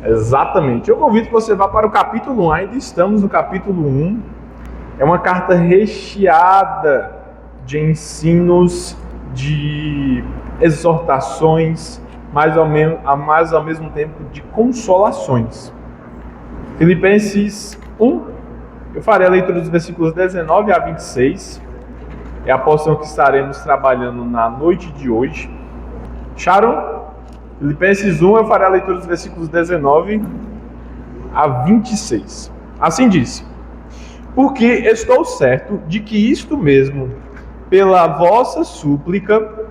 Exatamente. Eu convido que você vá para o capítulo 1. Ainda estamos no capítulo 1. É uma carta recheada de ensinos, de exortações, mas ao mesmo tempo de consolações. Filipenses 1, eu farei a leitura dos versículos 19 a 26. É a porção que estaremos trabalhando na noite de hoje. Acharam? Filipenses 1, eu farei a leitura dos versículos 19 a 26. Assim diz: porque estou certo de que isto mesmo, pela vossa súplica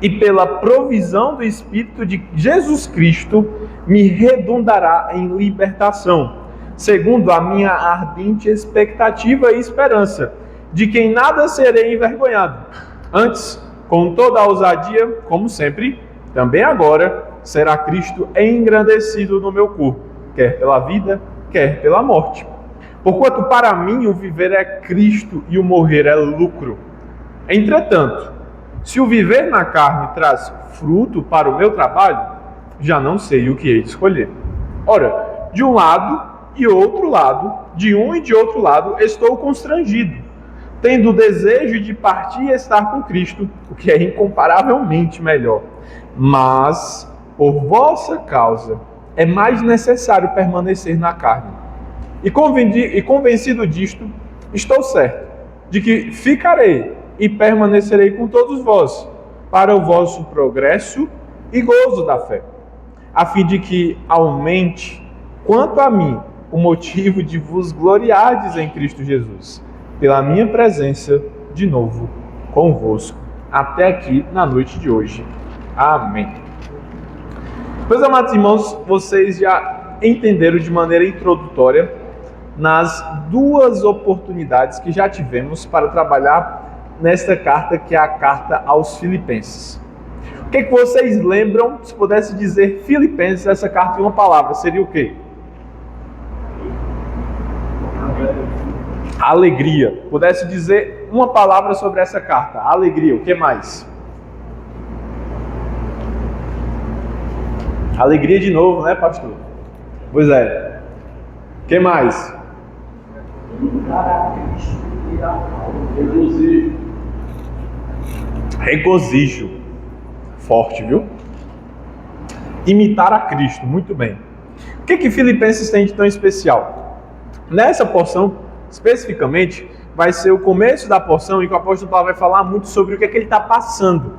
e pela provisão do Espírito de Jesus Cristo, me redundará em libertação, segundo a minha ardente expectativa e esperança, de que em nada serei envergonhado. Antes, com toda a ousadia, como sempre, também agora, será Cristo engrandecido no meu corpo, quer pela vida, quer pela morte. Porquanto para mim o viver é Cristo e o morrer é lucro. Entretanto, se o viver na carne traz fruto para o meu trabalho, já não sei o que hei de escolher. Ora, de um lado e outro lado, de um e de outro lado, estou constrangido, tendo o desejo de partir e estar com Cristo, o que é incomparavelmente melhor. Mas, por vossa causa, é mais necessário permanecer na carne. E convencido disto, estou certo de que ficarei e permanecerei com todos vós, para o vosso progresso e gozo da fé, a fim de que aumente, quanto a mim, o motivo de vos gloriardes em Cristo Jesus, pela minha presença de novo convosco, até aqui na noite de hoje. Amém. Meus amados irmãos, vocês já entenderam de maneira introdutória nas duas oportunidades que já tivemos para trabalhar nesta carta, que é a carta aos Filipenses. O que vocês lembram, se pudesse dizer Filipenses, essa carta em uma palavra, seria o quê? Alegria. Pudesse dizer uma palavra sobre essa carta, alegria. O que mais? Alegria de novo, né, pastor? Pois é. O que mais? Regozijo. Forte, viu? Imitar a Cristo. Muito bem. O que Filipenses tem de tão especial? Nessa porção, especificamente, vai ser o começo da porção em que o apóstolo Paulo vai falar muito sobre o que ele está passando.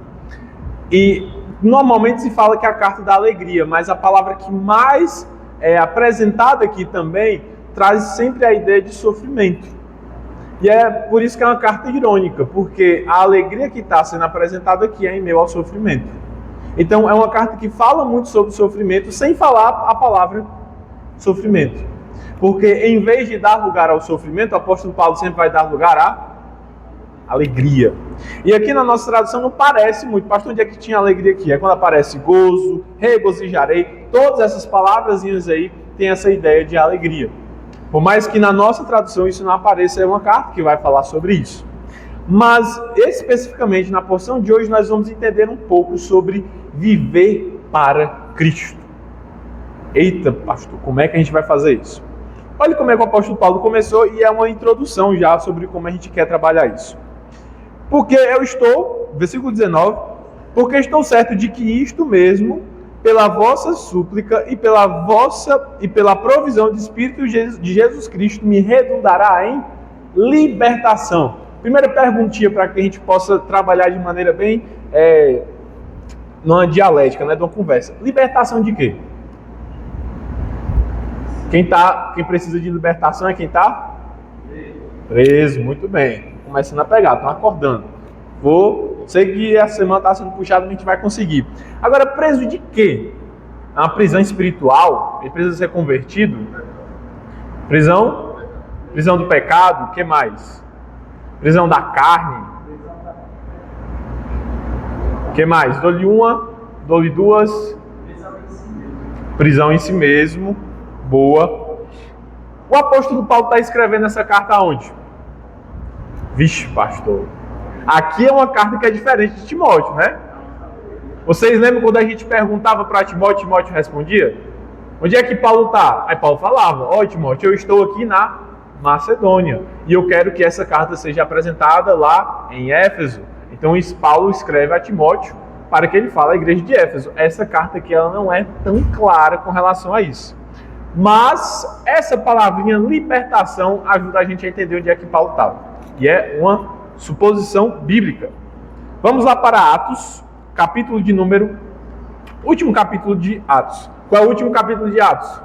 E normalmente se fala que é a carta da alegria, mas a palavra que mais é apresentada aqui também traz sempre a ideia de sofrimento. E é por isso que é uma carta irônica, porque a alegria que está sendo apresentada aqui é em meio ao sofrimento. Então é uma carta que fala muito sobre sofrimento, sem falar a palavra sofrimento. Porque em vez de dar lugar ao sofrimento, o apóstolo Paulo sempre vai dar lugar à alegria. E aqui na nossa tradução não parece muito. Pastor, onde é que tinha alegria aqui? É quando aparece gozo, regozijarei. Todas essas palavrazinhas aí têm essa ideia de alegria. Por mais que na nossa tradução isso não apareça, é uma carta que vai falar sobre isso. Mas, especificamente na porção de hoje, nós vamos entender um pouco sobre viver para Cristo. Eita, pastor, como é que a gente vai fazer isso? Olha como é que o apóstolo Paulo começou, e é uma introdução já sobre como a gente quer trabalhar isso. Porque eu estou, versículo 19, porque estou certo de que isto mesmo, pela vossa súplica e pela provisão de Espírito de Jesus Cristo, me redundará em libertação. Primeira perguntinha para que a gente possa trabalhar de maneira bem, numa dialética, né, de uma conversa. Libertação de quê? Quem precisa de libertação é quem está? Preso, muito bem. Começando a pegar, estão acordando. Sei que a semana está sendo puxada, a gente vai conseguir. Agora, preso de quê? É uma prisão espiritual? Ele precisa ser convertido? Prisão do pecado? O que mais? Prisão da carne? O que mais? Dou-lhe uma, dou-lhe duas. Prisão em si mesmo. Boa. O apóstolo Paulo está escrevendo essa carta aonde? Vixe, pastor. Aqui é uma carta que é diferente de Timóteo, né? Vocês lembram quando a gente perguntava para Timóteo, Timóteo respondia? Onde é que Paulo está? Aí Paulo falava, ó Timóteo, eu estou aqui na Macedônia e eu quero que essa carta seja apresentada lá em Éfeso. Então Paulo escreve a Timóteo para que ele fale à igreja de Éfeso. Essa carta aqui ela não é tão clara com relação a isso. Mas essa palavrinha libertação ajuda a gente a entender onde é que Paulo estava. E é uma suposição bíblica. Vamos lá para Atos, capítulo de número... Último capítulo de Atos. Qual é o último capítulo de Atos?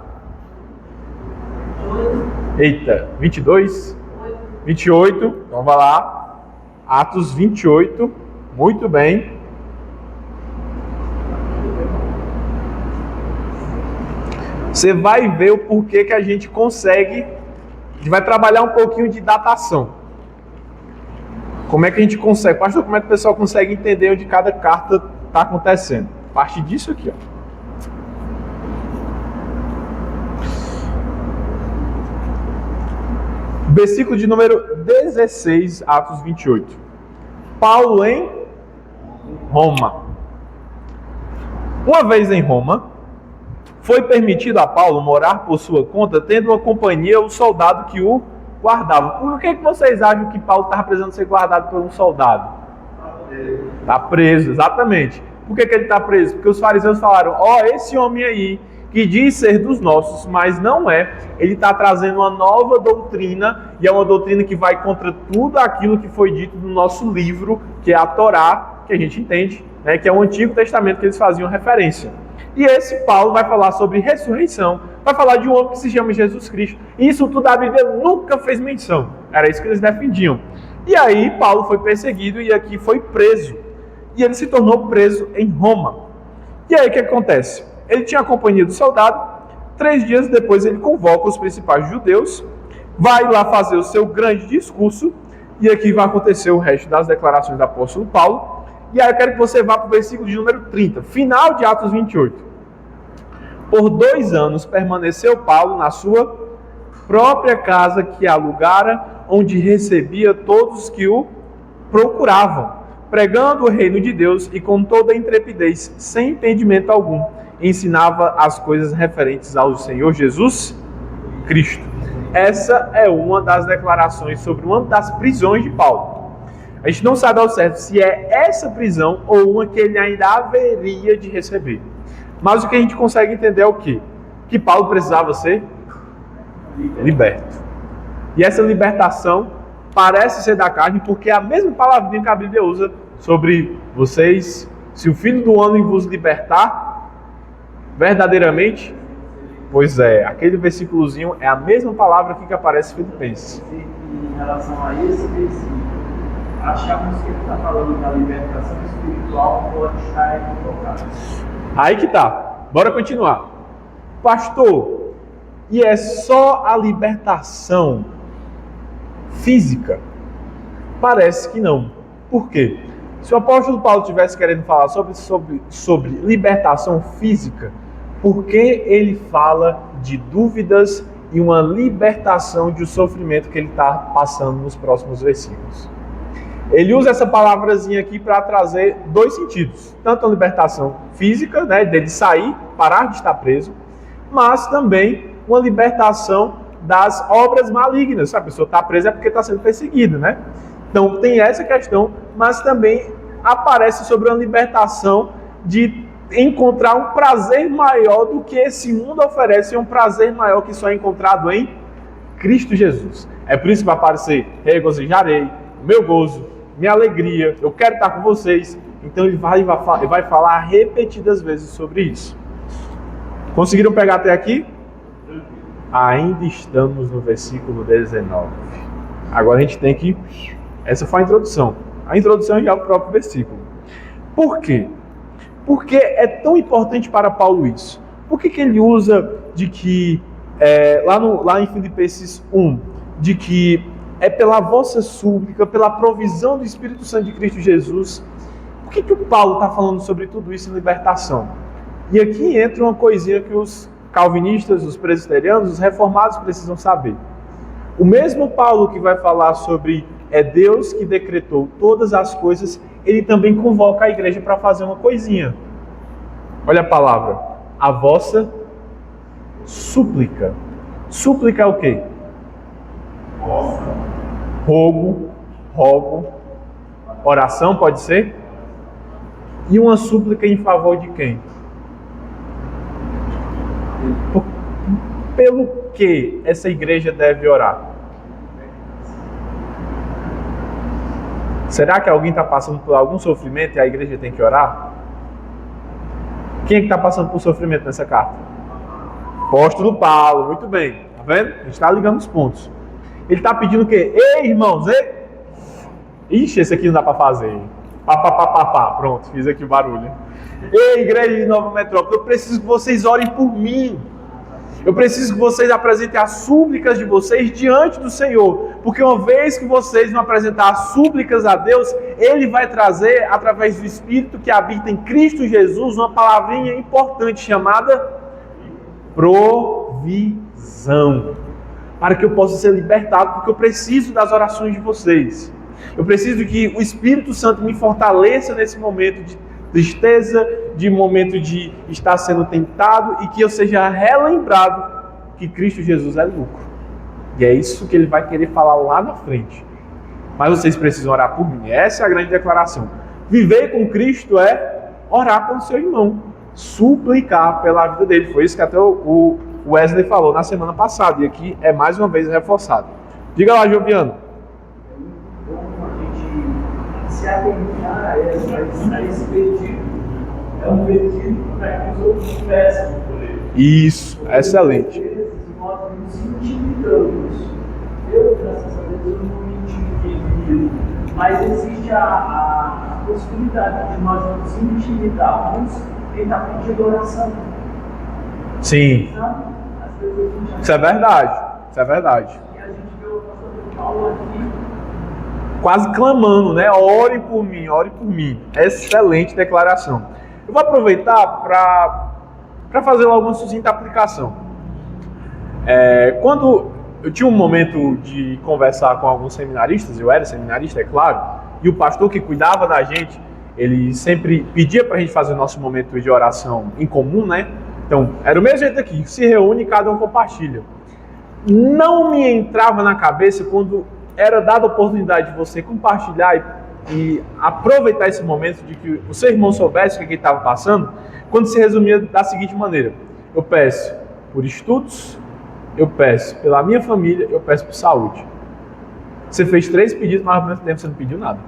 Eita, 22? 28. Então vai lá. Atos 28. Muito bem. Você vai ver o porquê que a gente consegue. A gente vai trabalhar um pouquinho de datação. Como é que a gente consegue? Pastor, como é que o pessoal consegue entender onde cada carta está acontecendo? A partir disso aqui, ó. Versículo de número 16, Atos 28. Paulo em Roma. Uma vez em Roma, foi permitido a Paulo morar por sua conta, tendo uma companhia o soldado que o guardava. Por que vocês acham que Paulo estava precisando ser guardado por um soldado? Está preso, exatamente. Por que ele está preso? Porque os fariseus falaram, esse homem aí, que diz ser dos nossos, mas não é, ele está trazendo uma nova doutrina, e é uma doutrina que vai contra tudo aquilo que foi dito no nosso livro, que é a Torá, que a gente entende, né, que é o Antigo Testamento que eles faziam referência. E esse Paulo vai falar sobre ressurreição, vai falar de um homem que se chama Jesus Cristo. E isso tudo a Bíblia nunca fez menção. Era isso que eles defendiam. E aí Paulo foi perseguido e aqui foi preso. E ele se tornou preso em Roma. E aí o que acontece? Ele tinha a companhia do soldado. 3 dias depois ele convoca os principais judeus, vai lá fazer o seu grande discurso. E aqui vai acontecer o resto das declarações do apóstolo Paulo. E aí eu quero que você vá para o versículo de número 30, final de Atos 28. Por 2 anos permaneceu Paulo na sua própria casa que alugara, onde recebia todos que o procuravam, pregando o reino de Deus e com toda a intrepidez, sem impedimento algum, ensinava as coisas referentes ao Senhor Jesus Cristo. Essa é uma das declarações sobre uma das prisões de Paulo. A gente não sabe ao certo se é essa prisão ou uma que ele ainda haveria de receber. Mas o que a gente consegue entender é o quê? Que Paulo precisava ser liberto. E essa libertação parece ser da carne, porque é a mesma palavrinha que a Bíblia usa sobre vocês. Se o Filho do Homem vos libertar, verdadeiramente, pois é, aquele versículozinho é a mesma palavra aqui que aparece em Filipenses. Em relação a esse versículo, achamos que ele está falando da libertação espiritual, pode estar equivocado. Aí que tá. Bora continuar. Pastor, e é só a libertação física? Parece que não. Por quê? Se o apóstolo Paulo estivesse querendo falar sobre libertação física, por que ele fala de dúvidas e uma libertação de um sofrimento que ele está passando nos próximos versículos? Ele usa essa palavrazinha aqui para trazer 2 sentidos. Tanto a libertação física, né, dele sair, parar de estar preso, mas também uma libertação das obras malignas. Se a pessoa está presa é porque está sendo perseguida, né? Então tem essa questão, mas também aparece sobre uma libertação de encontrar um prazer maior do que esse mundo oferece, um prazer maior que só é encontrado em Cristo Jesus. É por isso que vai aparecer: regozijarei, meu gozo, minha alegria, eu quero estar com vocês. Então ele vai falar repetidas vezes sobre isso. Conseguiram pegar até aqui? Ainda estamos no versículo 19. Agora a gente tem que... Essa foi a introdução. A introdução já é o próprio versículo. Por quê? Porque é tão importante para Paulo isso? Por que ele usa de que, lá em Filipenses 1, de que é pela vossa súplica, pela provisão do Espírito Santo de Cristo Jesus? Por que o Paulo está falando sobre tudo isso em libertação? E aqui entra uma coisinha que os calvinistas, os presbiterianos, os reformados precisam saber. O mesmo Paulo que vai falar sobre é Deus que decretou todas as coisas, ele também convoca a igreja para fazer uma coisinha. Olha a palavra: a vossa súplica. Súplica é o quê? Rogo. Oração pode ser? E uma súplica em favor de quem? Pelo que essa igreja deve orar? Será que alguém está passando por algum sofrimento e a igreja tem que orar? Quem é que está passando por sofrimento nessa carta? Apóstolo Paulo, muito bem. Tá vendo? A gente está ligando os pontos. Ele está pedindo o quê? Ei, irmãos, ei! Ixi, esse aqui não dá para fazer. Pronto, fiz aqui o barulho. Ei, igreja de Nova Metrópole, eu preciso que vocês orem por mim. Eu preciso que vocês apresentem as súplicas de vocês diante do Senhor. Porque uma vez que vocês vão apresentar as súplicas a Deus, Ele vai trazer, através do Espírito que habita em Cristo Jesus, uma palavrinha importante chamada provisão. Para que eu possa ser libertado, porque eu preciso das orações de vocês. Eu preciso que o Espírito Santo me fortaleça nesse momento de tristeza, de momento de estar sendo tentado, e que eu seja relembrado que Cristo Jesus é lucro. E é isso que ele vai querer falar lá na frente. Mas vocês precisam orar por mim. Essa é a grande declaração. Viver com Cristo é orar pelo seu irmão, suplicar pela vida dele. Foi isso que até o Wesley falou na semana passada, e aqui é mais uma vez reforçado. Diga lá, Joviano. Se atentar a esse pedido, é um pedido para que os outros peçam por ele. Isso, excelente. Às vezes nós nos intimidamos. Eu, graças a Deus, eu não me intimido. Mas existe a possibilidade de nós nos intimidarmos e estar pedindo oração. Sim. Sabe? Às vezes a gente Isso é verdade. Isso é verdade. E a gente vê o pastor Paulo aqui. Quase clamando, né? Ore por mim, ore por mim. Excelente declaração. Eu vou aproveitar para fazer logo uma sucinta aplicação. Quando eu tinha um momento de conversar com alguns seminaristas, eu era seminarista, é claro, e o pastor que cuidava da gente, ele sempre pedia para a gente fazer o nosso momento de oração em comum, né? Então, era o mesmo jeito aqui, se reúne e cada um compartilha. Não me entrava na cabeça quando era dada a oportunidade de você compartilhar e aproveitar esse momento de que o seu irmão soubesse o que ele estava passando, quando se resumia da seguinte maneira: eu peço por estudos, eu peço pela minha família, eu peço por saúde. Você fez 3 pedidos, mas ao mesmo tempo você não pediu nada.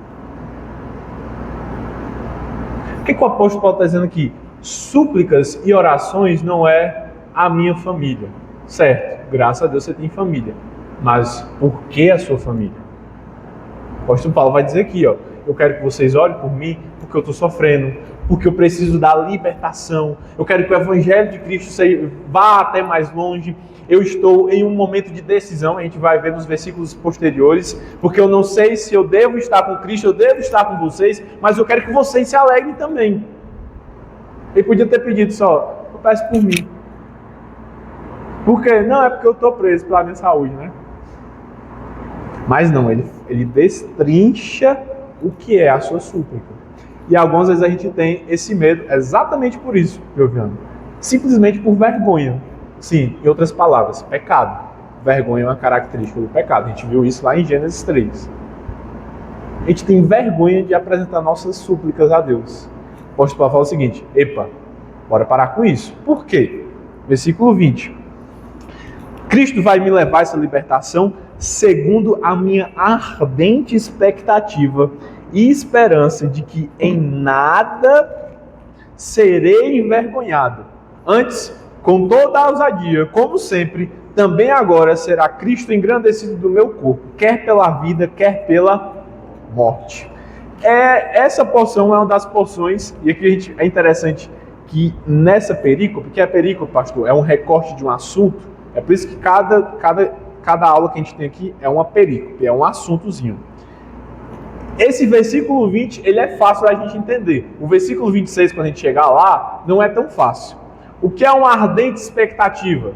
O que o apóstolo Paulo está dizendo aqui? Súplicas e orações não é a minha família. Certo, graças a Deus você tem família. Mas por que a sua família? O apóstolo Paulo vai dizer aqui, eu quero que vocês orem por mim, porque eu estou sofrendo, porque eu preciso da libertação, eu quero que o Evangelho de Cristo vá até mais longe, eu estou em um momento de decisão, a gente vai ver nos versículos posteriores, porque eu não sei se eu devo estar com Cristo, eu devo estar com vocês, mas eu quero que vocês se alegrem também. Ele podia ter pedido só, eu peço por mim. Por quê? Não, é porque eu estou preso pela minha saúde, né? Mas não, ele destrincha o que é a sua súplica. E algumas vezes a gente tem esse medo exatamente por isso, Joviano. Simplesmente por vergonha. Sim, em outras palavras, pecado. Vergonha é uma característica do pecado. A gente viu isso lá em Gênesis 3. A gente tem vergonha de apresentar nossas súplicas a Deus. O apóstolo Paulo fala o seguinte: epa, bora parar com isso. Por quê? Versículo 20. Cristo vai me levar a essa libertação segundo a minha ardente expectativa e esperança de que em nada serei envergonhado. Antes, com toda a ousadia, como sempre, também agora será Cristo engrandecido do meu corpo, quer pela vida, quer pela morte. Essa porção é uma das porções, e aqui é interessante que nessa perícope, que é a perícope, pastor, é um recorte de um assunto, é por isso que cada aula que a gente tem aqui é uma perícope, é um assuntozinho. Esse versículo 20, ele é fácil da gente entender. O versículo 26, quando a gente chegar lá, não é tão fácil. O que é uma ardente expectativa?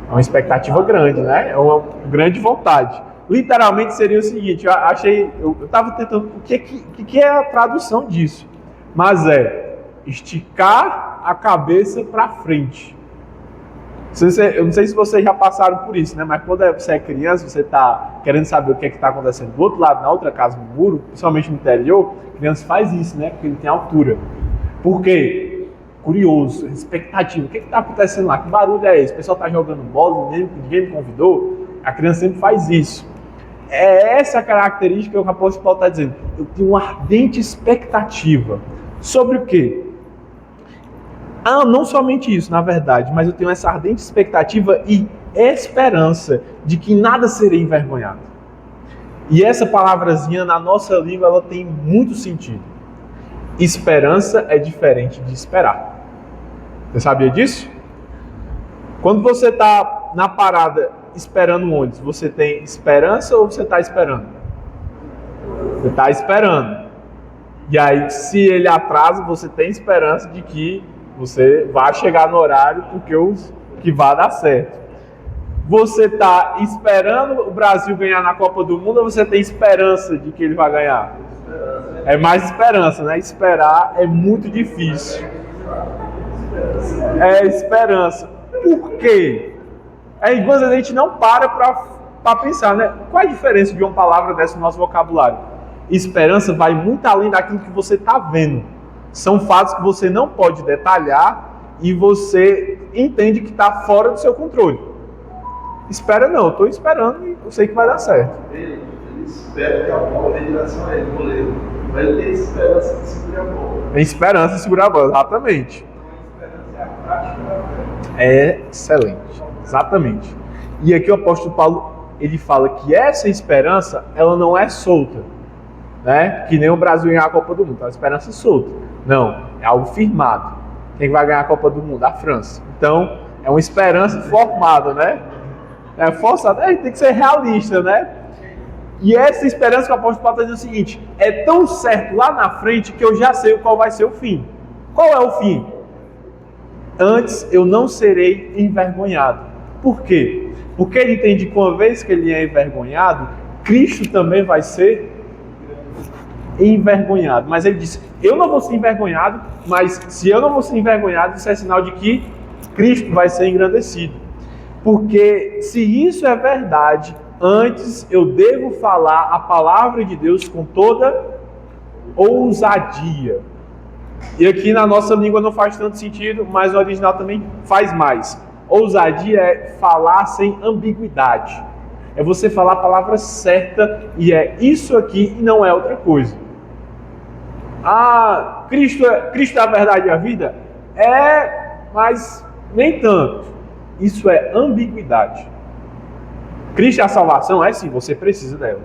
É uma expectativa grande, né? É uma grande vontade. Literalmente seria o seguinte, eu estava tentando, o que é a tradução disso? Mas é esticar a cabeça para frente. Eu não sei se vocês já passaram por isso, né? Mas quando você é criança, você está querendo saber o que é que está acontecendo do outro lado, na outra casa do muro, principalmente no interior, a criança faz isso, né? Porque ele tem altura. Por quê? Curioso, expectativa. O que está acontecendo lá? Que barulho é esse? O pessoal está jogando bola, ninguém me convidou? A criança sempre faz isso. É essa a característica que o apóstolo Paulo está dizendo. Eu tenho uma ardente expectativa. Sobre o quê? Não somente isso, na verdade, mas eu tenho essa ardente expectativa e esperança de que nada serei envergonhado. E essa palavrazinha na nossa língua, ela tem muito sentido. Esperança é diferente de esperar. Você sabia disso? Quando você está na parada esperando um ônibus, você tem esperança ou você está esperando? Você está esperando. E aí, se ele atrasa, você tem esperança de que você vai chegar no horário que vai dar certo. Você está esperando o Brasil ganhar na Copa do Mundo ou você tem esperança de que ele vai ganhar? É mais esperança, né? Esperar é muito difícil. É esperança. Por quê? Às vezes a gente não para pensar, né? Qual é a diferença de uma palavra dessa no nosso vocabulário? Esperança vai muito além daquilo que você está vendo. São fatos que você não pode detalhar e você entende que está fora do seu controle. Espera não, eu estou esperando e eu sei que vai dar certo. Ele espera que a bola dê direção a ele, goleiro. Mas ele tem esperança de segurar a bola. Tem esperança de segurar a bola, exatamente. A esperança é a prática da fé. É excelente, exatamente. E aqui o apóstolo Paulo, ele fala que essa esperança, ela não é solta, né? Que nem o Brasil ganhar a Copa do Mundo, é uma esperança solta. Não, é algo firmado. Quem vai ganhar a Copa do Mundo? A França. Então, é uma esperança formada, né? É forçada, tem que ser realista, né? E essa esperança que o apóstolo Paulo está dizendo o seguinte: é tão certo lá na frente que eu já sei qual vai ser o fim. Qual é o fim? Antes eu não serei envergonhado. Por quê? Porque ele entende que uma vez que ele é envergonhado, Cristo também vai ser envergonhado. Mas ele disse: eu não vou ser envergonhado, mas se eu não vou ser envergonhado, isso é sinal de que Cristo vai ser engrandecido. Porque se isso é verdade, antes eu devo falar a palavra de Deus com toda ousadia. E aqui na nossa língua não faz tanto sentido, mas no original também faz mais. Ousadia é falar sem ambiguidade. É você falar a palavra certa e é isso aqui e não é outra coisa. Cristo é a verdade e a vida? É, mas nem tanto. Isso é ambiguidade. Cristo é a salvação? É sim, você precisa dela.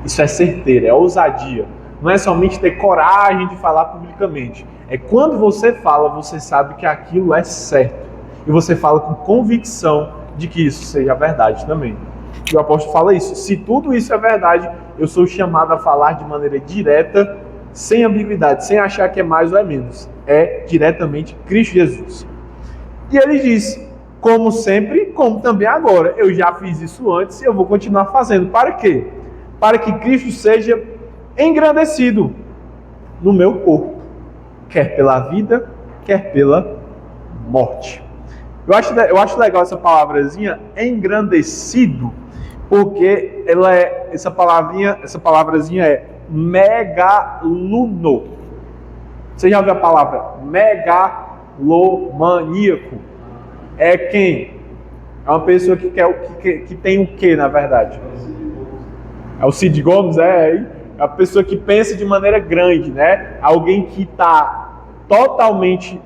Isso é certeira, é ousadia. Não é somente ter coragem de falar publicamente. É quando você fala, você sabe que aquilo é certo. E você fala com convicção de que isso seja verdade também. E o apóstolo fala isso. Se tudo isso é verdade, eu sou chamado a falar de maneira direta, sem ambiguidade, sem achar que é mais ou é menos. É diretamente Cristo Jesus. E ele diz: como sempre, como também agora. Eu já fiz isso antes e eu vou continuar fazendo. Para quê? Para que Cristo seja engrandecido no meu corpo, quer pela vida, quer pela morte. Eu acho legal essa palavrazinha, engrandecido, porque essa palavrazinha é megalono. Você já ouviu a palavra megalomaníaco? É quem? É uma pessoa que tem o que, na verdade? É o Cid Gomes, é a pessoa que pensa de maneira grande, né? Alguém que está totalmente,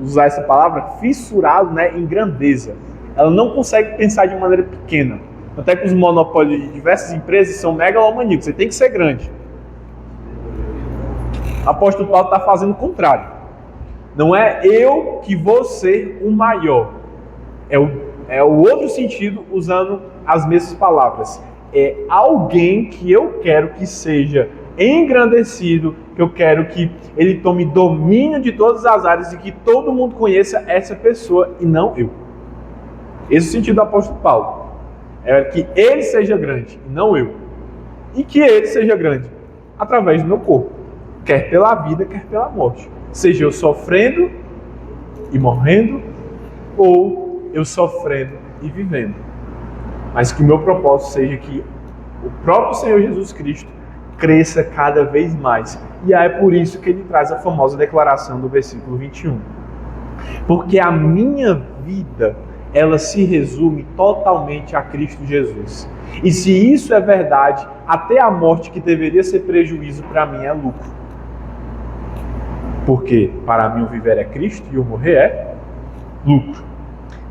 usar essa palavra, fissurado, né, em grandeza. Ela não consegue pensar de maneira pequena. Até que os monopólios de diversas empresas são megalomaníacos. Você tem que ser grande. O apóstolo Paulo está fazendo o contrário. Não é eu que vou ser o maior. É o outro sentido, usando as mesmas palavras. É alguém que eu quero que seja engrandecido, que eu quero que ele tome domínio de todas as áreas e que todo mundo conheça essa pessoa e não eu. Esse é o sentido do apóstolo Paulo. É que ele seja grande e não eu. E que ele seja grande através do meu corpo. Quer pela vida, quer pela morte. Seja eu sofrendo e morrendo ou eu sofrendo e vivendo. Mas que o meu propósito seja que o próprio Senhor Jesus Cristo cresça cada vez mais. E é por isso que ele traz a famosa declaração do versículo 21. Porque a minha vida, ela se resume totalmente a Cristo Jesus. E se isso é verdade, até a morte, que deveria ser prejuízo, para mim é lucro. Porque para mim o viver é Cristo e o morrer é lucro.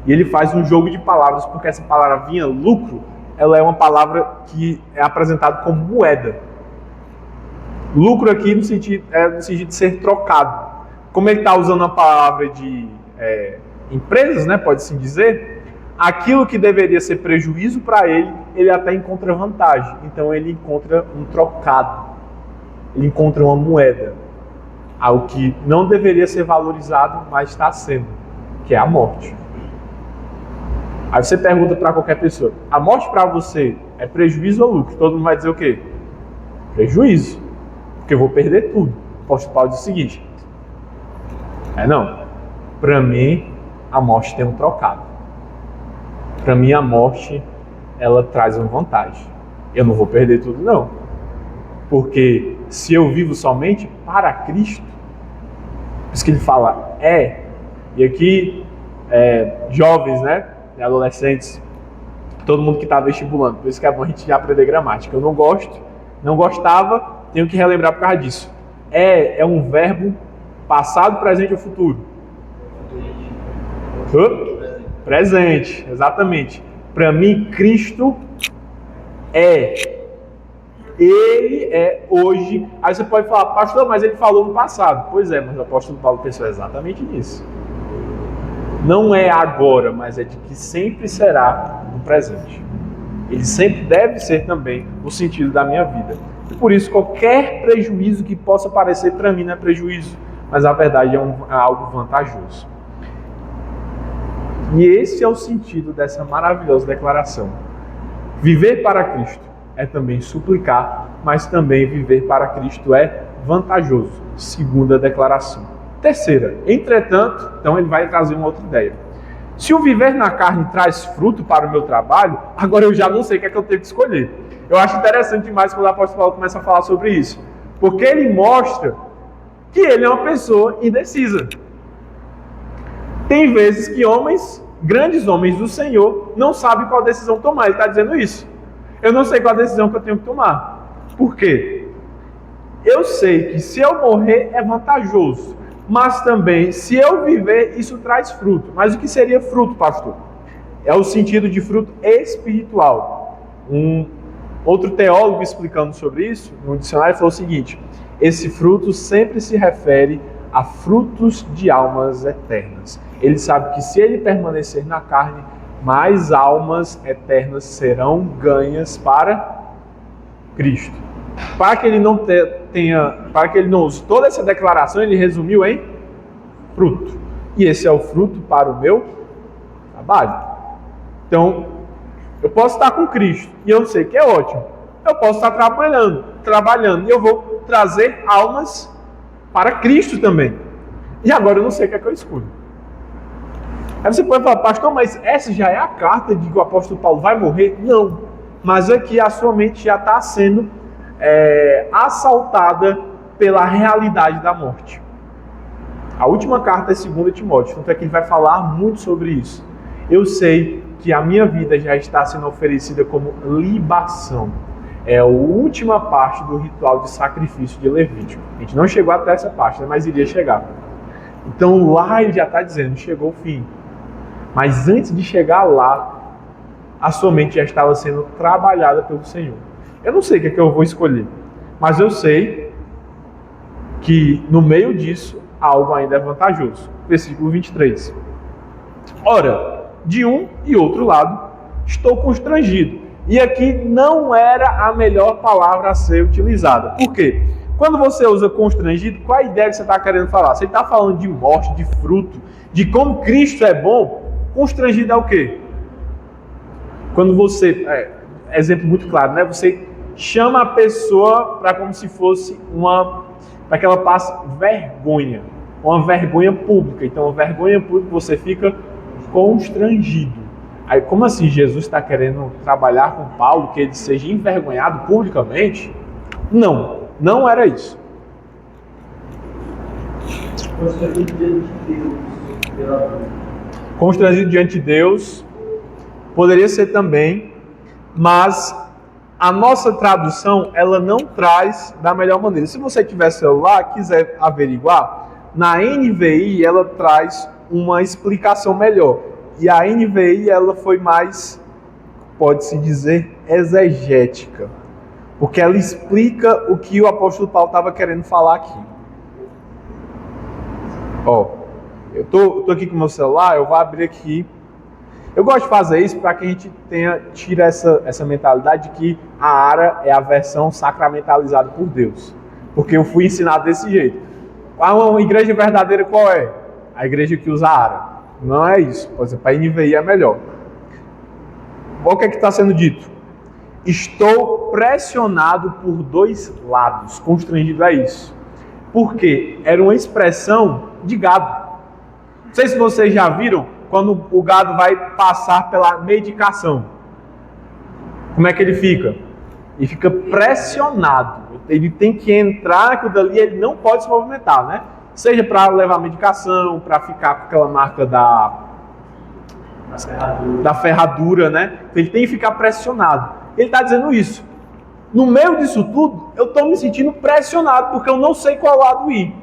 E ele faz um jogo de palavras, porque essa palavrinha lucro, ela é uma palavra que é apresentada como moeda. Lucro aqui no sentido de ser trocado. Como ele está usando a palavra de empresas, né, pode-se dizer, aquilo que deveria ser prejuízo para ele até encontra vantagem. Então ele encontra um trocado, ele encontra uma moeda, algo que não deveria ser valorizado, mas está sendo, que é a morte. Aí você pergunta para qualquer pessoa, a morte para você é prejuízo ou lucro? Todo mundo vai dizer o quê? Prejuízo, porque eu vou perder tudo. O apóstolo Paulo diz o seguinte, não, para mim a morte tem um trocado. Para mim a morte, ela traz uma vantagem. Eu não vou perder tudo não, porque se eu vivo somente para Cristo, por isso que ele fala e aqui jovens, né, adolescentes, todo mundo que está vestibulando, por isso que é bom a gente já aprender gramática. Eu não gostava, tenho que relembrar por causa disso. É um verbo passado, presente ou futuro? Presente, exatamente. Para mim, Cristo Ele é hoje. Aí você pode falar, pastor, mas ele falou no passado. Pois é, mas o apóstolo Paulo pensou exatamente nisso. Não é agora, mas é de que sempre será no presente. Ele sempre deve ser também o sentido da minha vida. E por isso, qualquer prejuízo que possa parecer para mim não é prejuízo, mas na verdade é algo vantajoso. E esse é o sentido dessa maravilhosa declaração. Viver para Cristo é também suplicar, mas também viver para Cristo é vantajoso, segunda declaração. Terceira, entretanto, então ele vai trazer uma outra ideia. Se o viver na carne traz fruto para o meu trabalho, agora eu já não sei o que é que eu tenho que escolher. Eu acho interessante demais quando o apóstolo Paulo começa a falar sobre isso, porque ele mostra que ele é uma pessoa indecisa. Tem vezes que grandes homens do Senhor, não sabem qual decisão tomar. Ele está dizendo isso. Eu não sei qual decisão que eu tenho que tomar. Por quê? Eu sei que se eu morrer é vantajoso, mas também, se eu viver, isso traz fruto. Mas o que seria fruto, pastor? É o sentido de fruto espiritual. Um outro teólogo explicando sobre isso, no dicionário, falou o seguinte: esse fruto sempre se refere a frutos de almas eternas. Ele sabe que se ele permanecer na carne, mais almas eternas serão ganhas para Cristo. Para que ele não use toda essa declaração, ele resumiu em fruto. E esse é o fruto para o meu trabalho. Então, eu posso estar com Cristo, e eu sei que é ótimo. Eu posso estar trabalhando, e eu vou trazer almas para Cristo também. E agora eu não sei o que é que eu escolho. Aí você pode falar, pastor, mas essa já é a carta de que o apóstolo Paulo vai morrer? Não. Mas aqui a sua mente já está sendo assaltada pela realidade da morte. A última carta é 2 Timóteo, tanto é que ele vai falar muito sobre isso. Eu sei que a minha vida já está sendo oferecida como libação. É a última parte do ritual de sacrifício de Levítico. A gente não chegou até essa parte, mas iria chegar. Então lá ele já está dizendo, chegou o fim. Mas antes de chegar lá, a sua mente já estava sendo trabalhada pelo Senhor. Eu não sei o que é que eu vou escolher, mas eu sei que no meio disso, algo ainda é vantajoso. Versículo 23. Ora, de um e outro lado, estou constrangido. E aqui não era a melhor palavra a ser utilizada. Por quê? Quando você usa constrangido, qual a ideia que você está querendo falar? Você está falando de morte, de fruto, de como Cristo é bom. Constrangido é o quê? Quando você, exemplo muito claro, né? Você chama a pessoa para como se fosse para que ela passe vergonha. Uma vergonha pública. Então, uma vergonha pública, você fica constrangido. Aí, como assim Jesus está querendo trabalhar com Paulo, que ele seja envergonhado publicamente? Não, não era isso. Constrangido diante de Deus, poderia ser também, mas a nossa tradução, ela não traz da melhor maneira. Se você tiver celular, quiser averiguar, na NVI ela traz uma explicação melhor. E a NVI ela foi mais, pode-se dizer, exegética. Porque ela explica o que o apóstolo Paulo estava querendo falar aqui. Ó, eu tô aqui com o meu celular, eu vou abrir aqui. Eu gosto de fazer isso para que a gente tire essa mentalidade de que a ARA é a versão sacramentalizada por Deus. Porque eu fui ensinado desse jeito. Uma igreja verdadeira qual é? A igreja que usa a ARA. Não é isso. Por exemplo, a NVI é melhor. O que é que está sendo dito? Estou pressionado por dois lados. Constrangido a isso. Porque era uma expressão de gado. Não sei se vocês já viram quando o gado vai passar pela medicação. Como é que ele fica? Ele fica pressionado. Ele tem que entrar naquilo dali, ele não pode se movimentar, né? Seja para levar medicação, para ficar com aquela marca da ferradura, né? Ele tem que ficar pressionado. Ele está dizendo isso. No meio disso tudo, eu estou me sentindo pressionado, porque eu não sei qual lado ir.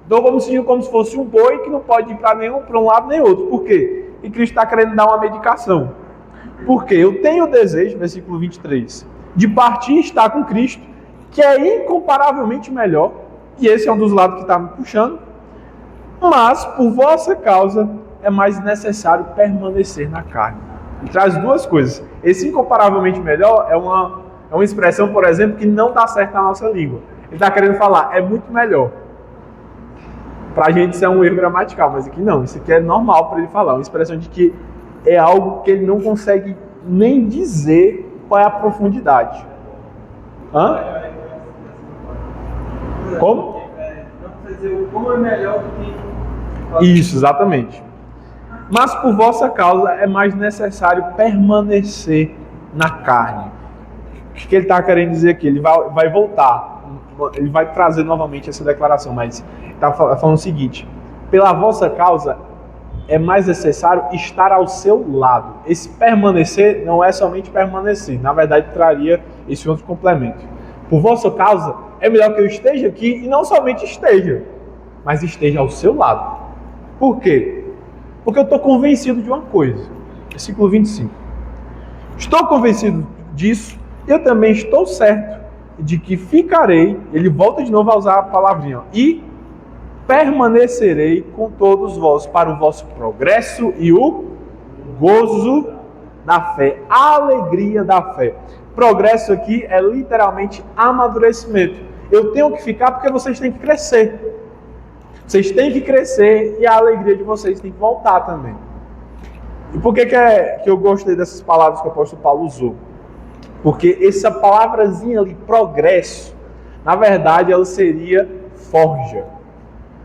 Então eu vou me sentindo como se fosse um boi que não pode ir para um lado nem outro. Por quê? E Cristo está querendo dar uma medicação. Porque eu tenho o desejo, versículo 23, de partir e estar com Cristo, que é incomparavelmente melhor. E esse é um dos lados que está me puxando. Mas, por vossa causa, é mais necessário permanecer na carne. Ele traz duas coisas. Esse incomparavelmente melhor é uma expressão, por exemplo, que não dá certo na nossa língua. Ele está querendo falar, é muito melhor. Para a gente isso é um erro gramatical, mas aqui não. Isso aqui é normal para ele falar. Uma expressão de que é algo que ele não consegue nem dizer qual é a profundidade. Hã? Como? Como é melhor do que... Isso, exatamente. Mas por vossa causa é mais necessário permanecer na carne. O que ele está querendo dizer aqui? Ele vai voltar. Ele vai trazer novamente essa declaração, mas está falando o seguinte: pela vossa causa é mais necessário estar ao seu lado. Esse permanecer não é somente permanecer, na verdade traria esse outro complemento. Por vossa causa é melhor que eu esteja aqui, e não somente esteja, mas esteja ao seu lado. Por quê? Porque eu estou convencido de uma coisa. Versículo 25. Estou convencido disso, eu também estou certo de que ficarei, ele volta de novo a usar a palavrinha, e permanecerei com todos vós para o vosso progresso e o gozo da fé, a alegria da fé. Progresso aqui é literalmente amadurecimento. Eu tenho que ficar porque vocês têm que crescer. Vocês têm que crescer e a alegria de vocês tem que voltar também. E por que eu gostei dessas palavras que o apóstolo Paulo usou? Porque essa palavrazinha ali, progresso, na verdade ela seria forja.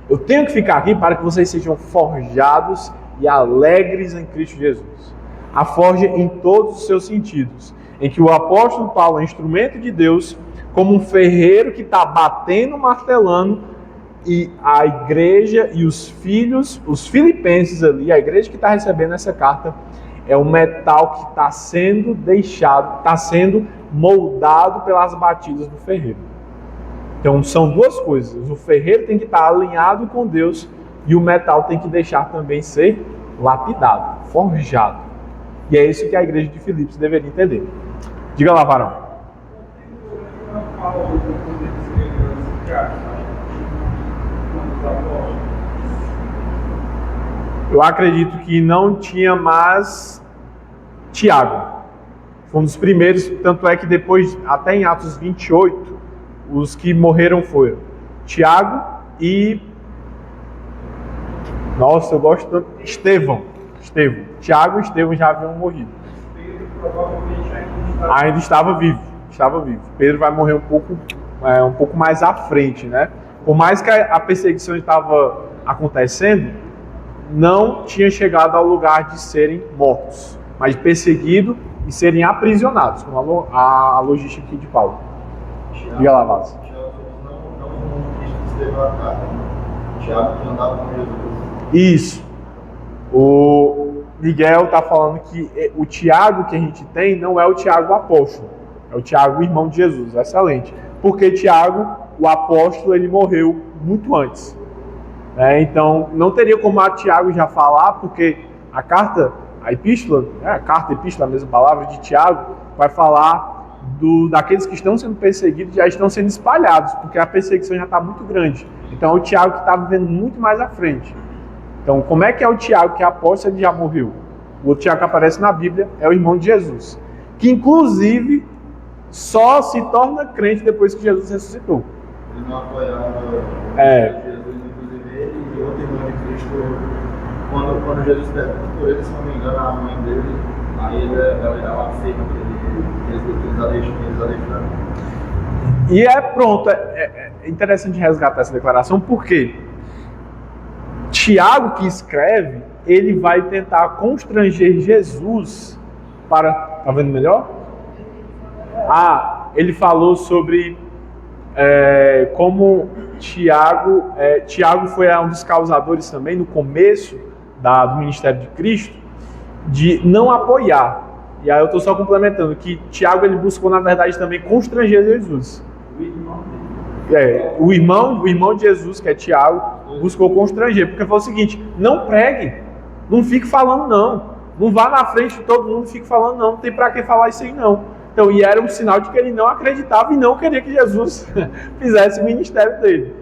Eu tenho que ficar aqui para que vocês sejam forjados e alegres em Cristo Jesus. A forja em todos os seus sentidos, em que o apóstolo Paulo é instrumento de Deus, como um ferreiro que está batendo, martelando, e a igreja e os filhos, os filipenses ali, a igreja que está recebendo essa carta, é o metal que está sendo deixado, está sendo moldado pelas batidas do ferreiro. Então são duas coisas. O ferreiro tem que estar alinhado com Deus e o metal tem que deixar também ser lapidado, forjado. E é isso que a igreja de Filipos deveria entender. Diga lá, varão. Eu acredito que não tinha mais Tiago. Foi um dos primeiros, tanto é que depois, até em Atos 28, os que morreram foram Tiago e... Nossa, eu gosto tanto... Estevão. Tiago e Estevão já haviam morrido. Ainda estava vivo. Pedro vai morrer um pouco mais à frente, né? Por mais que a perseguição estava acontecendo, não tinha chegado ao lugar de serem mortos, mas perseguidos e serem aprisionados, como a logística aqui de Paulo. Diga lá, Vaz. Não quis escrever a carta. Tiago que andava com Jesus. Isso. O Miguel está falando que o Tiago que a gente tem não é o Tiago apóstolo, é o Tiago irmão de Jesus. Excelente. Porque Tiago, o apóstolo, ele morreu muito antes. Então, não teria como a Tiago já falar, porque a carta, a epístola, a mesma palavra de Tiago, vai falar daqueles que estão sendo perseguidos, já estão sendo espalhados, porque a perseguição já está muito grande. Então, é o Tiago que está vivendo muito mais à frente. Então, como é que é o Tiago que é apóstolo, ele já morreu? O outro Tiago que aparece na Bíblia é o irmão de Jesus, que inclusive só se torna crente depois que Jesus ressuscitou. Ele não apoiava Jesus, inclusive ele e outro irmão de Cristo, quando Jesus pergunta por ele, se não me engano, a mãe dele, aí ela afirma que eles adestraram. E pronto, é interessante resgatar essa declaração, porque Tiago que escreve, ele vai tentar constranger Jesus para... Tá vendo melhor? Ele falou sobre como Tiago foi um dos causadores também, no começo do ministério de Cristo, de não apoiar. E aí eu estou só complementando, que Tiago ele buscou, na verdade, também constranger Jesus. O irmão de Jesus, que é Tiago, buscou constranger, porque falou o seguinte: não pregue, não fique falando não vá na frente de todo mundo e fique falando não tem para que falar isso aí não. Então, e era um sinal de que ele não acreditava e não queria que Jesus fizesse o ministério dele.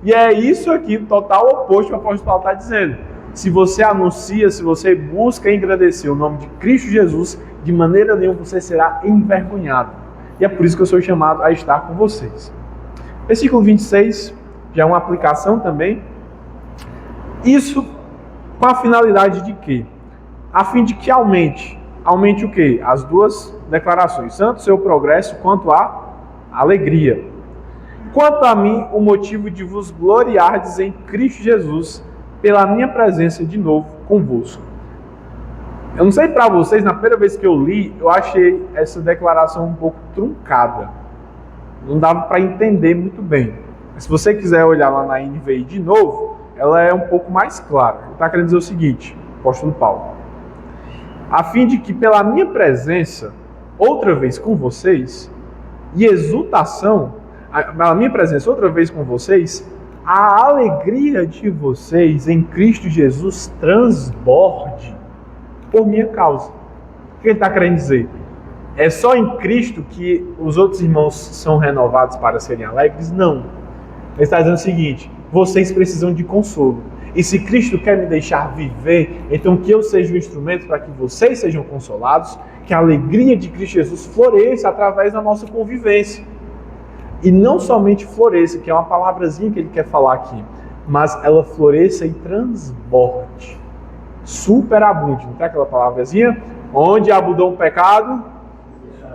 E é isso aqui, total oposto que o apóstolo Paulo está dizendo. Se você anuncia, se você busca engrandecer o nome de Cristo Jesus, de maneira nenhuma você será envergonhado. E é por isso que eu sou chamado a estar com vocês. Versículo 26, já é uma aplicação também. Isso com a finalidade de quê? A fim de que aumente o quê? As duas declarações, tanto o seu progresso quanto a alegria. Quanto a mim, o motivo de vos gloriardes em Cristo Jesus, pela minha presença de novo convosco. Eu não sei para vocês, na primeira vez que eu li, eu achei essa declaração um pouco truncada. Não dava para entender muito bem. Mas se você quiser olhar lá na NVI de novo, ela é um pouco mais clara. Ele está querendo dizer o seguinte, apóstolo Paulo: a fim de que pela minha presença, outra vez com vocês, e exultação, pela minha presença outra vez com vocês, a alegria de vocês em Cristo Jesus transborde por minha causa. O que ele está querendo dizer? É só em Cristo que os outros irmãos são renovados para serem alegres? Não. Ele está dizendo o seguinte: vocês precisam de consolo. E se Cristo quer me deixar viver, então que eu seja um instrumento para que vocês sejam consolados, que a alegria de Cristo Jesus floresça através da nossa convivência. E não somente floresça, que é uma palavrazinha que ele quer falar aqui, mas ela floresça e transborde, superabunde. Não tem aquela palavrazinha? Onde abundou o pecado,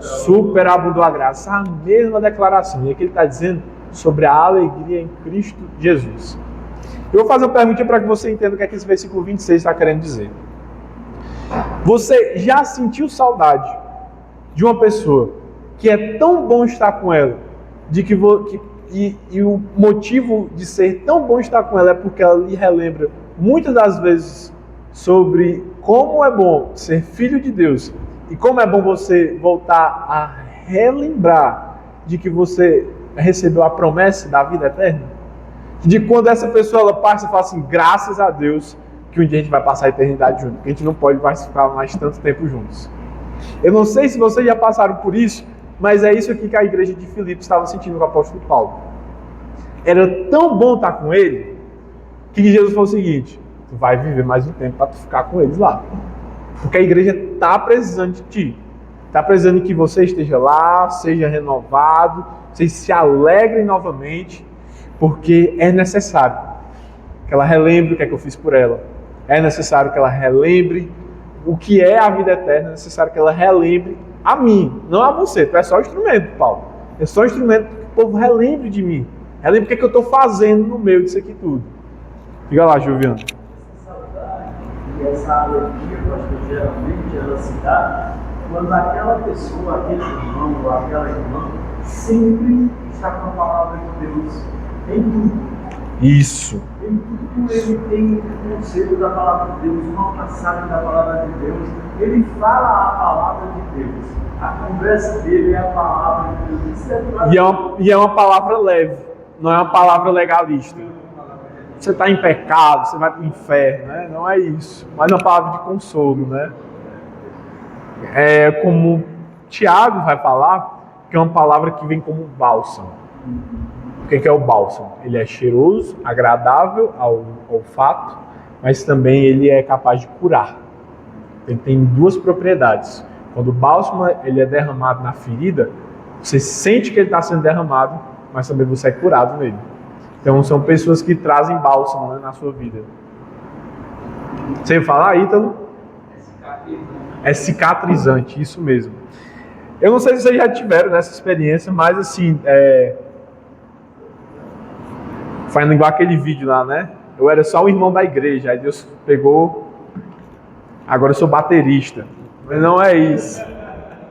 superabundou a graça. A mesma declaração. E aqui ele está dizendo sobre a alegria em Cristo Jesus. Eu vou fazer uma pergunta para que você entenda o que é que esse versículo 26 está querendo dizer. Você já sentiu saudade de uma pessoa que é tão bom estar com ela, e o motivo de ser tão bom estar com ela é porque ela lhe relembra muitas das vezes sobre como é bom ser filho de Deus e como é bom você voltar a relembrar de que você recebeu a promessa da vida eterna? De quando essa pessoa ela passa e fala assim: graças a Deus que um dia a gente vai passar a eternidade junto, porque a gente não pode mais ficar mais tanto tempo juntos. Eu não sei se vocês já passaram por isso, mas é isso aqui que a igreja de Filipe estava sentindo com o apóstolo Paulo. Era tão bom estar com ele, que Jesus falou o seguinte: tu vai viver mais um tempo para tu ficar com eles lá. Porque a igreja está precisando de ti. Está precisando que você esteja lá, seja renovado, vocês se alegrem novamente, porque é necessário que ela relembre o que é que eu fiz por ela. É necessário que ela relembre o que é a vida eterna. É necessário que ela relembre a mim, não a você. Tu é só instrumento, Paulo. É só instrumento para que o povo relembre de mim. Relembre o que é que eu estou fazendo no meio disso aqui tudo. Fica lá, Juliano. Saudade E essa alegria, pastor, geralmente ela se dá quando aquela pessoa, aquele irmão ou aquela irmã, sempre está com a palavra de Deus em tudo. Isso. Em tudo ele tem um conselho da palavra de Deus, uma passagem da palavra de Deus. Ele fala a palavra de Deus. A conversa dele é a palavra de Deus. Isso E é uma palavra leve, não é uma palavra legalista. Você está em pecado, você vai para o inferno, né? Não é isso. Mas é uma palavra de consolo, né? É como Tiago vai falar, que é uma palavra que vem como bálsamo. O que é o bálsamo? Ele é cheiroso, agradável ao olfato, mas também ele é capaz de curar. Ele tem duas propriedades. Quando o bálsamo ele é derramado na ferida, você sente que ele está sendo derramado, mas também você é curado nele. Então são pessoas que trazem bálsamo, né, na sua vida. Você ia falar, Ítalo? É cicatrizante, isso mesmo. Eu não sei se vocês já tiveram nessa experiência, mas assim, fazendo igual aquele vídeo lá, né? Eu era só um irmão da igreja, aí Deus pegou, agora eu sou baterista. Mas não é isso.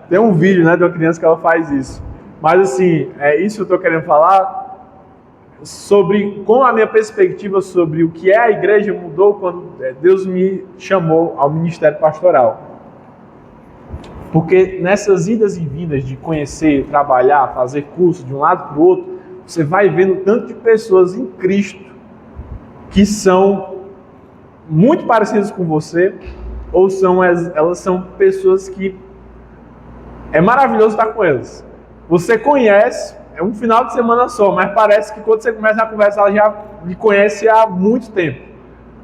Tem um vídeo, né, de uma criança que ela faz isso. Mas assim, é isso que eu estou querendo falar sobre como a minha perspectiva sobre o que é a igreja mudou quando Deus me chamou ao ministério pastoral. Porque nessas idas e vindas de conhecer, trabalhar, fazer curso de um lado para o outro, você vai vendo tanto de pessoas em Cristo que são muito parecidas com você, ou elas são pessoas que é maravilhoso estar com elas. Você conhece, é um final de semana só, mas parece que quando você começa a conversar, ela já me conhece há muito tempo.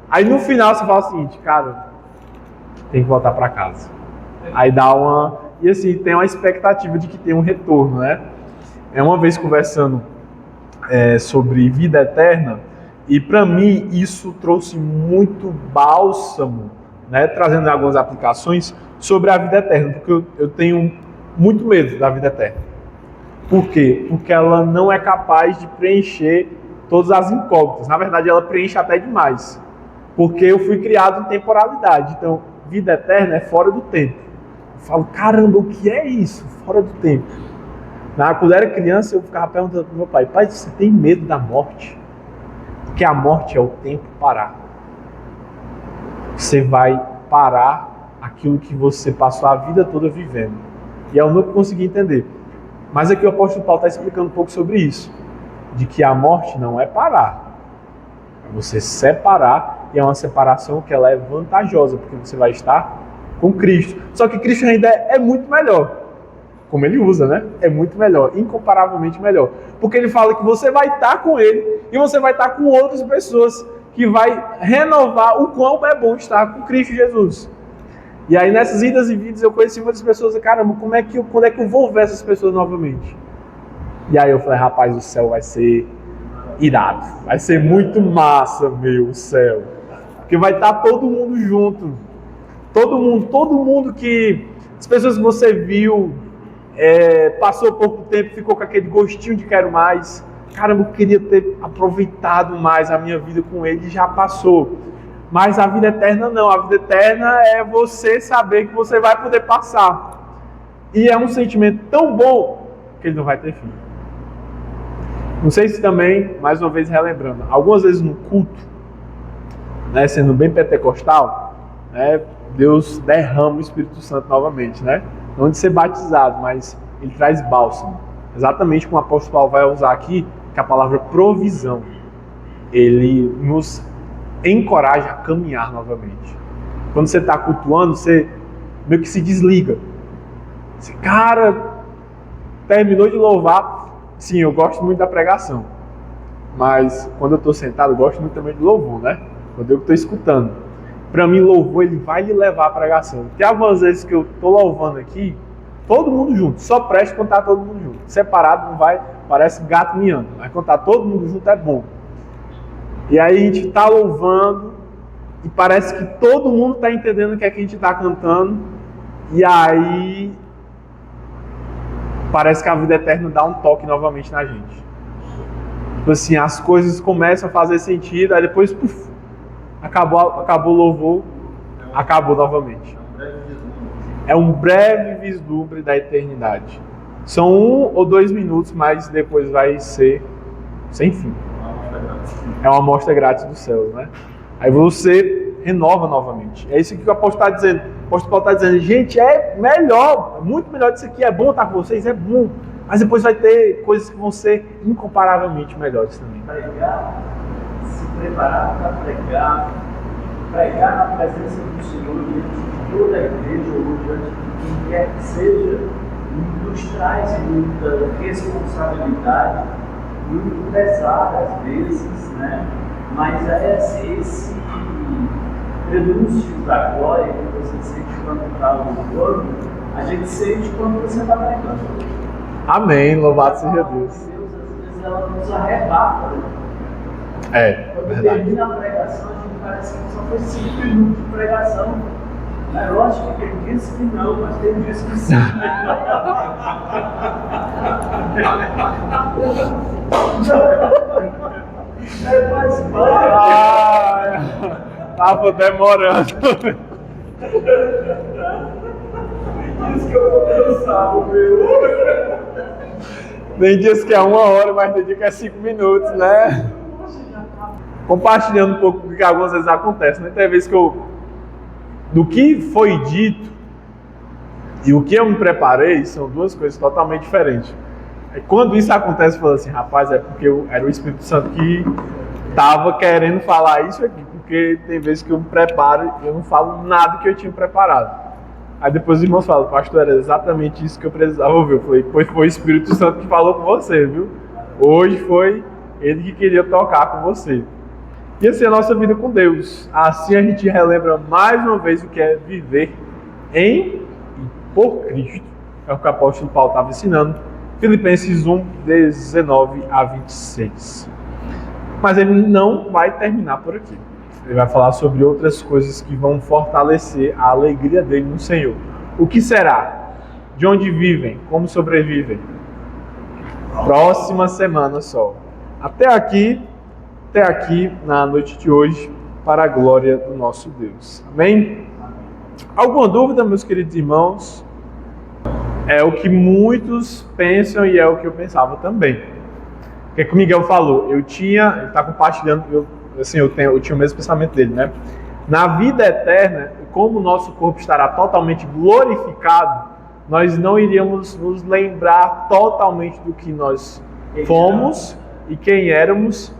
Aí no final você fala o seguinte, cara, tem que voltar para casa. Aí dá uma... E assim, tem uma expectativa de que tem um retorno, né? Uma vez conversando sobre vida eterna, e para mim isso trouxe muito bálsamo, né? Trazendo algumas aplicações sobre a vida eterna, porque eu tenho muito medo da vida eterna. Por quê? Porque ela não é capaz de preencher todas as incógnitas. Na verdade, ela preenche até demais. Porque eu fui criado em temporalidade. Então, vida eterna é fora do tempo. Eu falo, caramba, o que é isso? Fora do tempo. Quando eu era criança, eu ficava perguntando para meu pai, você tem medo da morte? Porque a morte é o tempo parar. Você vai parar aquilo que você passou a vida toda vivendo. E eu não consegui entender. Mas aqui o apóstolo Paulo está explicando um pouco sobre isso. De que a morte não é parar. É você separar, e é uma separação que ela é vantajosa, porque você vai estar com Cristo. Só que Cristo ainda é muito melhor. Como ele usa, né? É muito melhor, incomparavelmente melhor. Porque ele fala que você vai estar com ele, e você vai estar com outras pessoas, que vai renovar o quão é bom estar com Cristo Jesus. E aí nessas idas e vindas eu conheci muitas pessoas e caramba, quando é que eu vou ver essas pessoas novamente? E aí eu falei, rapaz, o céu vai ser irado, vai ser muito massa, o céu. Porque vai estar todo mundo junto. Todo mundo que... As pessoas que você viu, passou pouco tempo, ficou com aquele gostinho de quero mais. Caramba, eu queria ter aproveitado mais a minha vida com ele e já passou. Mas a vida eterna não. A vida eterna é você saber que você vai poder passar. E é um sentimento tão bom que ele não vai ter fim. Não sei se também, mais uma vez relembrando, algumas vezes no culto, né, sendo bem pentecostal, né, Deus derrama o Espírito Santo novamente, né? Não de ser batizado, mas ele traz bálsamo. Exatamente como o apóstolo Paulo vai usar aqui, que é a palavra provisão. Ele nos encoraja a caminhar novamente. Quando você está cultuando, você meio que se desliga. Você, cara, terminou de louvar. Sim, eu gosto muito da pregação. Mas quando eu estou sentado, eu gosto muito também de louvor, né? Quando eu estou escutando. Para mim, louvor, ele vai lhe levar à pregação. Tem algumas vezes que eu estou louvando aqui, todo mundo junto. Só presta quando está todo mundo junto. Separado não vai, parece gato miando. Mas quando está todo mundo junto é bom. E aí a gente está louvando e parece que todo mundo está entendendo o que é que a gente está cantando. E aí parece que a vida eterna dá um toque novamente na gente. Tipo assim, as coisas começam a fazer sentido, aí depois, puf, acabou o louvor. acabou novamente. É um breve vislumbre da eternidade. São 1 ou 2 minutos, mas depois vai ser sem fim. É uma amostra grátis do céu, né? Aí você renova novamente. É isso que o apóstolo está dizendo. O apóstolo Paulo está dizendo, gente, é melhor, muito melhor disso aqui. É bom estar com vocês, é bom. Mas depois vai ter coisas que vão ser incomparavelmente melhores também. Pregar, se preparar para pregar na presença do Senhor diante de toda a igreja ou diante de quem quer que seja, nos traz muita responsabilidade, muito pesada às vezes, né? Mas esse prenúncio da glória que você sente quando está louvando, a gente sente quando você está pregando. Amém, louvado seja Deus. Às vezes ela nos arrebata, né? É, quando verdade. termina a pregação, a gente parece que só foi 5 minutos de pregação. É lógico que tem dias que não, mas tem dias que sim. É mais Tava demorando. diz que eu vou cansado, meu. Tem dias que é 1 hora, mas tem dia que é 5 minutos, né? Compartilhando um pouco do que algumas vezes acontece, né? Tem vezes que do que foi dito e o que eu me preparei são duas coisas totalmente diferentes. Quando isso acontece, eu falo assim, rapaz, é porque era o Espírito Santo que estava querendo falar isso aqui, porque tem vezes que eu me preparo e eu não falo nada que eu tinha preparado. Aí depois os irmãos falam, pastor, era exatamente isso que eu precisava ouvir. Eu falei, pois foi o Espírito Santo que falou com você, viu? Hoje foi ele que queria tocar com você. E assim a nossa vida com Deus. Assim a gente relembra mais uma vez o que é viver em e por Cristo. É o que o apóstolo Paulo estava ensinando. Filipenses 1, 19 a 26. Mas ele não vai terminar por aqui. Ele vai falar sobre outras coisas que vão fortalecer a alegria dele no Senhor. O que será? De onde vivem? Como sobrevivem? Próxima semana só. Até aqui na noite de hoje, para a glória do nosso Deus. Amém? Alguma dúvida, meus queridos irmãos? É o que muitos pensam e é o que eu pensava também. O que o Miguel falou? Ele está compartilhando, eu tinha o mesmo pensamento dele, né? Na vida eterna, como o nosso corpo estará totalmente glorificado, nós não iríamos nos lembrar totalmente do que nós fomos e quem éramos.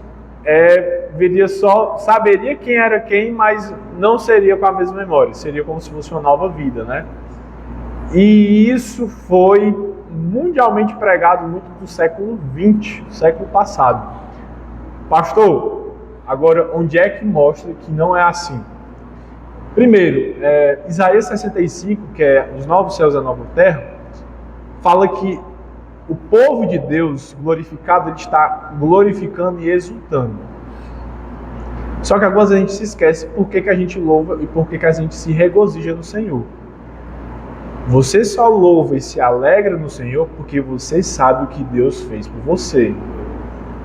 Saberia quem era quem, mas não seria com a mesma memória, seria como se fosse uma nova vida, né? E isso foi mundialmente pregado muito do século XX, século passado. Pastor, agora onde é que mostra que não é assim? Primeiro, Isaías 65, que é os novos céus e a nova terra, fala que o povo de Deus glorificado, ele está glorificando e exultando. Só que algumas vezes a gente se esquece por que a gente louva e por que a gente se regozija no Senhor. Você só louva e se alegra no Senhor porque você sabe o que Deus fez por você.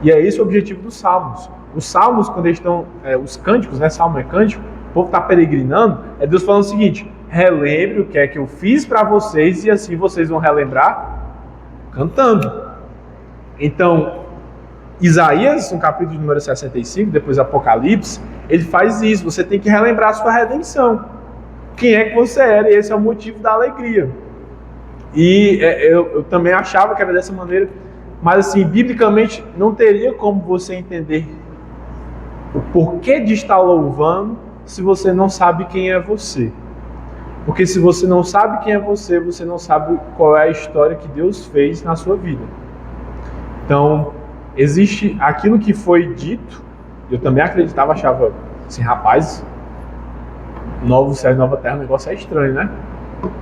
E é esse o objetivo dos salmos. Os salmos, quando eles estão, os cânticos, né? Salmo é cântico, o povo está peregrinando, é Deus falando o seguinte: relembre o que é que eu fiz para vocês e assim vocês vão relembrar cantando. Então, Isaías, no capítulo número 65, depois Apocalipse, ele faz isso. Você tem que relembrar a sua redenção. Quem é que você era, e esse é o motivo da alegria. E eu também achava que era dessa maneira, mas assim, biblicamente, não teria como você entender o porquê de estar louvando se você não sabe quem é você. Porque se você não sabe quem é você, você não sabe qual é a história que Deus fez na sua vida. Então, existe aquilo que foi dito, eu também acreditava, achava assim, rapaz, novo céu e nova terra, o negócio é estranho, né?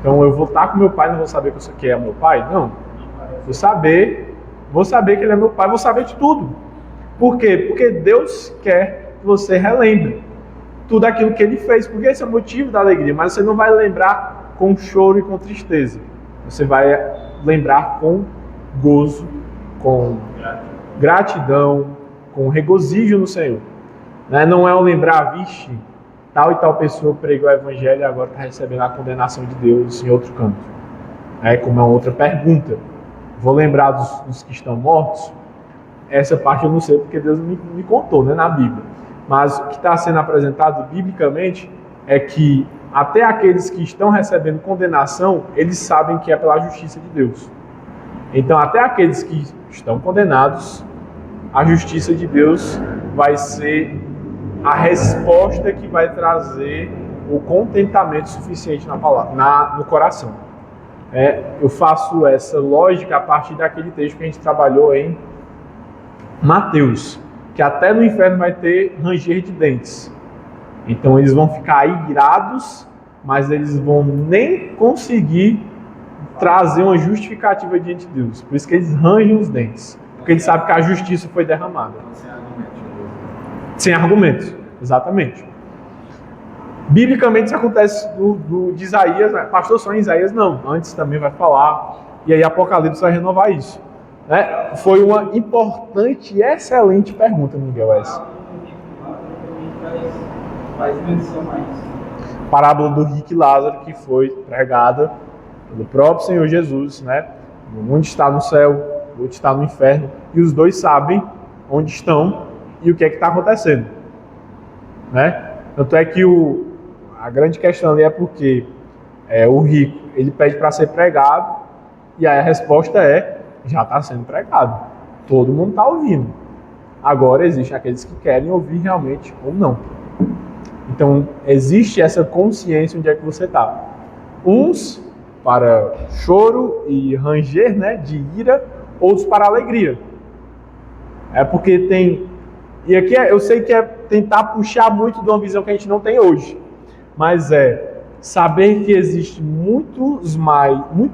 Então eu vou estar com meu pai, não vou saber que é meu pai? Não. Vou saber que ele é meu pai, vou saber de tudo. Por quê? Porque Deus quer que você relembre tudo aquilo que ele fez, porque esse é o motivo da alegria, mas você não vai lembrar com choro e com tristeza. Você vai lembrar com gozo, com gratidão, com regozijo no Senhor. Não é um lembrar, vixe, tal e tal pessoa pregou o evangelho e agora está recebendo a condenação de Deus em outro canto. Como é uma outra pergunta. Vou lembrar dos que estão mortos? Essa parte eu não sei porque Deus me contou, né, na Bíblia. Mas o que está sendo apresentado biblicamente é que até aqueles que estão recebendo condenação, eles sabem que é pela justiça de Deus. Então, até aqueles que estão condenados, a justiça de Deus vai ser a resposta que vai trazer o contentamento suficiente na palavra, no coração. Eu faço essa lógica a partir daquele texto que a gente trabalhou em Mateus, que até no inferno vai ter ranger de dentes. Então eles vão ficar irados, mas eles vão nem conseguir trazer uma justificativa diante de Deus. Por isso que eles rangem os dentes, porque eles sabem que a justiça foi derramada. Sem argumentos, exatamente. Biblicamente isso acontece de Isaías, pastor só em Isaías não, antes também vai falar, e aí Apocalipse vai renovar isso. Foi uma importante e excelente pergunta, Miguel. Essa. Faz menção a isso. Parábola do rico e Lázaro, que foi pregada pelo próprio Senhor Jesus, né? Um está no céu, o outro está no inferno, e os dois sabem onde estão e o que é que está acontecendo, né? Tanto é que a grande questão ali é porque o rico, ele pede para ser pregado, e aí a resposta já está sendo pregado. Todo mundo está ouvindo. Agora existem aqueles que querem ouvir realmente ou não. Então, existe essa consciência onde é que você está. Uns para choro e ranger, né, de ira, outros para alegria. Porque tem... E aqui eu sei que é tentar puxar muito de uma visão que a gente não tem hoje. Mas saber que existe muito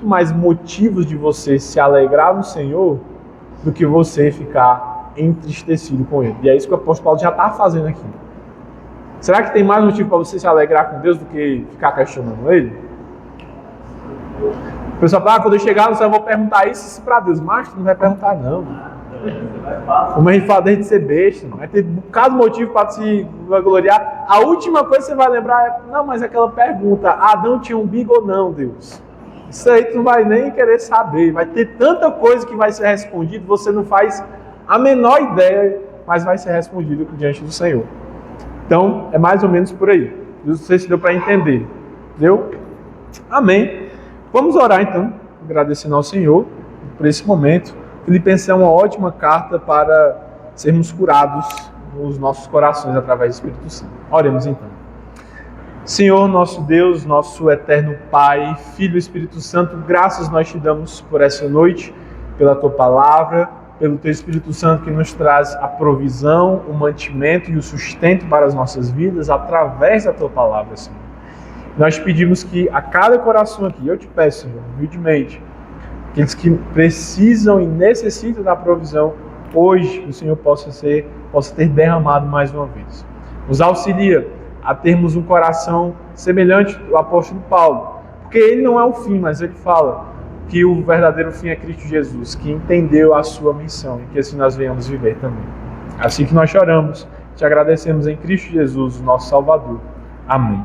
mais motivos de você se alegrar no Senhor do que você ficar entristecido com Ele. E é isso que o apóstolo Paulo já está fazendo aqui. Será que tem mais motivo para você se alegrar com Deus do que ficar questionando Ele? O pessoal fala, quando eu chegar no céu eu vou perguntar isso para Deus. Mas não vai perguntar não. Como a gente fala desde ser besta, vai ter um bocado de motivo para se vangloriar. A última coisa que você vai lembrar não, mas aquela pergunta, Adão tinha umbigo ou não, Deus? Isso aí tu não vai nem querer saber. Vai ter tanta coisa que vai ser respondida, você não faz a menor ideia, mas vai ser respondido diante do Senhor. Então, é mais ou menos por aí. Não sei se deu para entender. Deu? Amém. Vamos orar então, agradecendo ao Senhor por esse momento. Filipenses é uma ótima carta para sermos curados nos nossos corações através do Espírito Santo. Oremos então. Senhor, nosso Deus, nosso eterno Pai, Filho e Espírito Santo, graças nós te damos por essa noite, pela Tua Palavra, pelo Teu Espírito Santo que nos traz a provisão, o mantimento e o sustento para as nossas vidas através da Tua Palavra, Senhor. Nós pedimos que a cada coração aqui, eu te peço, Senhor, humildemente, aqueles que precisam e necessitam da provisão, hoje o Senhor possa ter derramado mais uma vez. Nos auxilia a termos um coração semelhante ao apóstolo Paulo, porque ele não é o fim, mas ele fala que o verdadeiro fim é Cristo Jesus, que entendeu a sua missão e que assim nós venhamos viver também. Assim que nós choramos, te agradecemos em Cristo Jesus, o nosso Salvador. Amém.